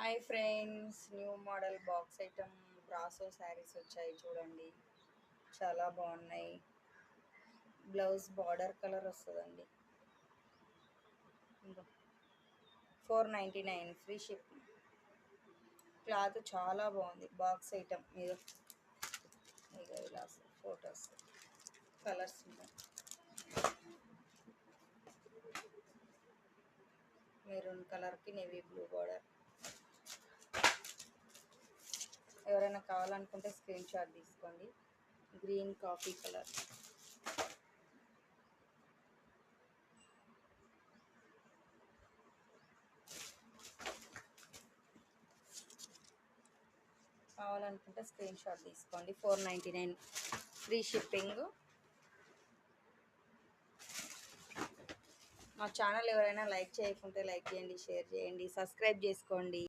Hi friends, new model box item brasso saris వచ్చాయి చూడండి. చాలా బాగున్నాయి. బ్లౌజ్ బార్డర్ కలర్ వస్తుందండి. 499 ఫ్రీ షిప్. క్లాత్ చాలా బాగుంది. బాక్స్ ఐటమ్ మీద ఇక ఇలా ఫొటోస్ కలర్స్ ఉన్నాయి. మెరూన్ కలర్కి నేవీ బ్లూ బార్డర్. ఎవరైనా కావాలనుకుంటే స్క్రీన్ షాట్ తీసుకోండి. Green coffee colour. కావాలనుకుంటే స్క్రీన్ షాట్ తీసుకోండి. 499 ఫ్రీ షిప్పింగ్. మా ఛానల్ ఎవరైనా లైక్ చేయకుంటే లైక్ చేయండి, షేర్ చేయండి, సబ్స్క్రైబ్ చేసుకోండి.